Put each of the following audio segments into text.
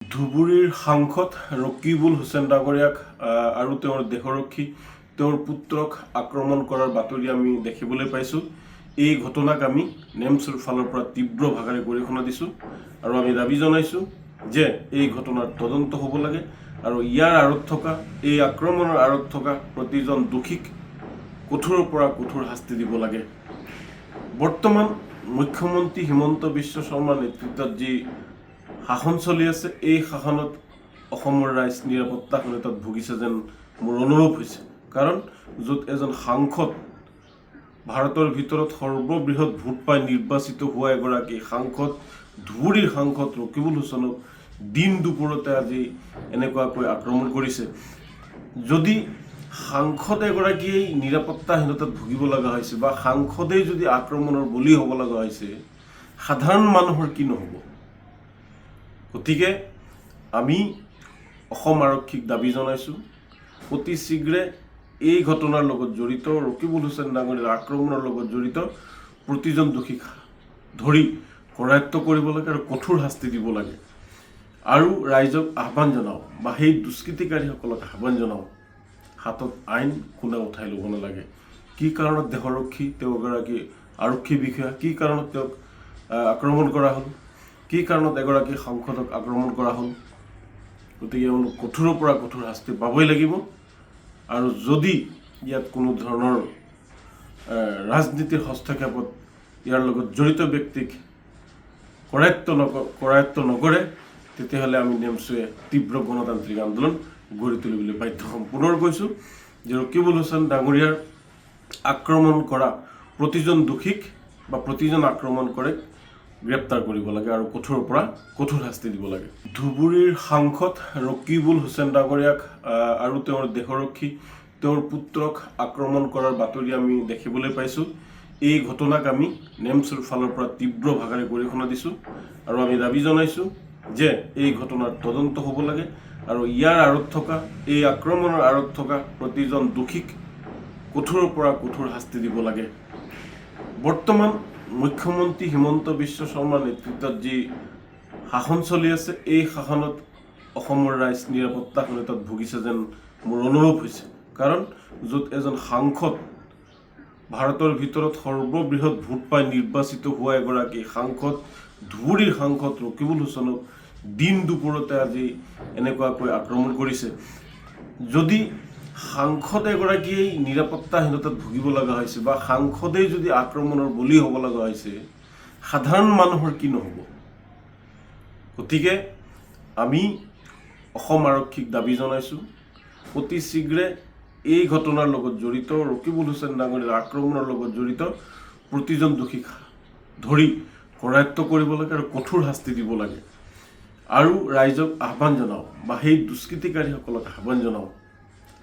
ধুবুৰীৰ সাংসদ ৰকিবুল হুছেইন ডাঙৰীয়াক আৰু তেওঁৰ দেহৰক্ষী তেওঁৰ পুত্ৰক আক্ৰমণ কৰাৰ বাতৰি আমি দেখিবলৈ পাইছোঁ। এই ঘটনাক আমি নেমছৰ ফালৰ পৰা তীব্ৰ ভাষাৰে গৰিহণা দিছোঁ আৰু আমি দাবী জনাইছোঁ যে এই ঘটনাৰ তদন্ত হ'ব লাগে আৰু ইয়াৰ আঁৰত থকা এই আক্ৰমণৰ আঁৰত থকা প্ৰতিজন দোষীক কঠোৰৰ পৰা কঠোৰ শাস্তি দিব লাগে। বৰ্তমান মুখ্যমন্ত্ৰী হিমন্ত বিশ্ব শৰ্মাৰ নেতৃত্বত যি শাসন চলি আছে, এই শাসনত অসমৰ ৰাইজ নিৰাপত্তাহীনতাত ভুগিছে যেন মোৰ অনুভৱ হৈছে। কাৰণ য'ত এজন সাংসদ ভাৰতৰ ভিতৰত সৰ্ববৃহৎ ভোট পাই নিৰ্বাচিত হোৱা এগৰাকী সাংসদ, ধুবুৰীৰ সাংসদ ৰকিবুল হুছেইনক দিন দুপৰতে আজি এনেকুৱাকৈ আক্ৰমণ কৰিছে। যদি সাংসদ এগৰাকীয়ে নিৰাপত্তাহীনতাত ভুগিব লগা হৈছে বা সাংসদেই যদি আক্ৰমণৰ বলি হ'ব লগা হৈছে, সাধাৰণ মানুহৰ কি নহ'ব? গতিকে আমি অসম আৰক্ষীক দাবী জনাইছোঁ, অতি শীঘ্ৰে এই ঘটনাৰ লগত জড়িত ৰকিবুল হুছেইন ডাঙৰীয়াৰ আক্ৰমণৰ লগত জড়িত প্ৰতিজন দোষীক ধৰি কৰায়ত্ব কৰিব লাগে আৰু কঠোৰ শাস্তি দিব লাগে। আৰু ৰাইজক আহ্বান জনাওঁ বা সেই দুষ্কৃতিকাৰীসকলক আহ্বান জনাওঁ, হাতত আইন কোনে উঠাই ল'ব নালাগে। কি কাৰণত দেহৰক্ষী তেওঁ এগৰাকী আৰক্ষী বিষয়া, কি কাৰণত তেওঁক আক্ৰমণ কৰা হ'ল, কি কাৰণত এগৰাকী সাংসদক আক্ৰমণ কৰা হ'ল। গতিকে কঠোৰৰ পৰা কঠোৰ শাস্তি পাবই লাগিব। আৰু যদি ইয়াত কোনো ধৰণৰ ৰাজনীতিৰ হস্তক্ষেপত ইয়াৰ লগত জড়িত ব্যক্তিক কৰায়ত্ব নকৰে, তেতিয়াহ'লে আমি নেমছুৱে তীব্ৰ গণতান্ত্ৰিক আন্দোলন গঢ়ি তুলিবলৈ বাধ্য হ'ম। পুনৰ কৈছোঁ যে ৰকিবুল হুছেইন ডাঙৰীয়াৰ আক্ৰমণ কৰা প্ৰতিজন দোষীক বা প্ৰতিজন আক্ৰমণ কৰে গ্ৰেপ্তাৰ কৰিব লাগে আৰু কঠোৰৰ পৰা কঠোৰ শাস্তি দিব লাগে। ধুবুৰীৰ সাংসদ ৰকিবুল হুছেইন ডাঙৰীয়াক আৰু তেওঁৰ দেহৰক্ষী তেওঁৰ পুত্ৰক আক্ৰমণ কৰাৰ বাতৰি আমি দেখিবলৈ পাইছোঁ। এই ঘটনাক আমি নেমছৰ ফালৰ পৰা তীব্ৰ ভাষাৰে গৰিহণা দিছোঁ আৰু আমি দাবী জনাইছোঁ যে এই ঘটনাৰ তদন্ত হ'ব লাগে আৰু ইয়াৰ আঁৰত থকা এই আক্ৰমণৰ আঁৰত থকা প্ৰতিজন দোষীক কঠোৰৰ পৰা কঠোৰ শাস্তি দিব লাগে। বৰ্তমান মুখ্যমন্ত্ৰী হিমন্ত বিশ্ব শৰ্মাৰ নেতৃত্বত যি শাসন চলি আছে, এই শাসনত অসমৰ ৰাইজ নিৰাপত্তাহীনতাত ভুগিছে যেন মোৰ অনুভৱ হৈছে। কাৰণ য'ত এজন সাংসদ ভাৰতৰ ভিতৰত সৰ্ববৃহৎ ভোট পাই নিৰ্বাচিত হোৱা এগৰাকী সাংসদ, ধুবুৰীৰ সাংসদ ৰকিবুল হুছেইনক দিন দুপৰতে আজি এনেকুৱাকৈ আক্ৰমণ কৰিছে। যদি সাংসদ এগৰাকীয়ে নিৰাপত্তাহীনতাত ভুগিব লগা হৈছে বা সাংসদেই যদি আক্ৰমণৰ বলি হ'ব লগা হৈছে, সাধাৰণ মানুহৰ কি নহ'ব? গতিকে আমি অসম আৰক্ষীক দাবী জনাইছোঁ, অতি শীঘ্ৰে এই ঘটনাৰ লগত জড়িত ৰকিবুল হুছেইন ডাঙৰীয়াৰ আক্ৰমণৰ লগত জড়িত প্ৰতিজন দোষীক ধৰি কৰায়ত্ব কৰিব লাগে আৰু কঠোৰ শাস্তি দিব লাগে। আৰু ৰাইজক আহ্বান জনাওঁ বা সেই দুষ্কৃতিকাৰীসকলক আহ্বান জনাওঁ,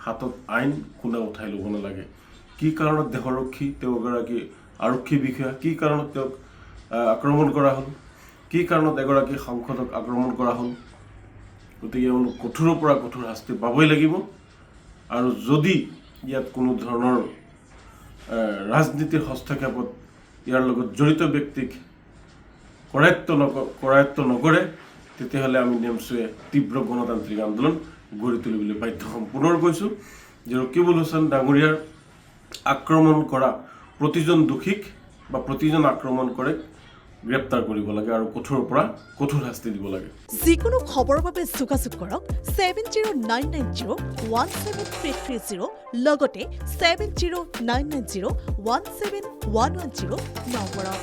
হাতত আইন কোনে উঠাই ল'ব নালাগে। কি কাৰণত দেহৰক্ষী তেওঁ এগৰাকী আৰক্ষী বিষয়া, কি কাৰণত তেওঁক আক্ৰমণ কৰা হ'ল, কি কাৰণত এগৰাকী সাংসদক আক্ৰমণ কৰা হ'ল। গতিকে কঠোৰৰ পৰা কঠোৰ শাস্তি পাবই লাগিব। আৰু যদি ইয়াত কোনো ধৰণৰ ৰাজনীতিৰ হস্তক্ষেপত ইয়াৰ লগত জড়িত ব্যক্তিক কৰায়ত্ব নকৰে, তেতিয়াহ'লে আমি নেমছুৱে তীব্ৰ গণতান্ত্ৰিক আন্দোলন গঢ়ি তুলিবলৈ বাধ্য হ'ম। পুনৰ কৈছোঁ যে ৰকিবুল হুছেইন ডাঙৰীয়াৰ আক্ৰমণ কৰা প্ৰতিজন দোষীক বা প্ৰতিজন আক্ৰমণ কৰে গ্ৰেপ্তাৰ কৰিব লাগে আৰু কঠোৰৰ পৰা কঠোৰ শাস্তি দিব লাগে। যিকোনো খবৰৰ বাবে যোগাযোগ কৰক 7099017330 লগতে 7099017110 নম্বৰত।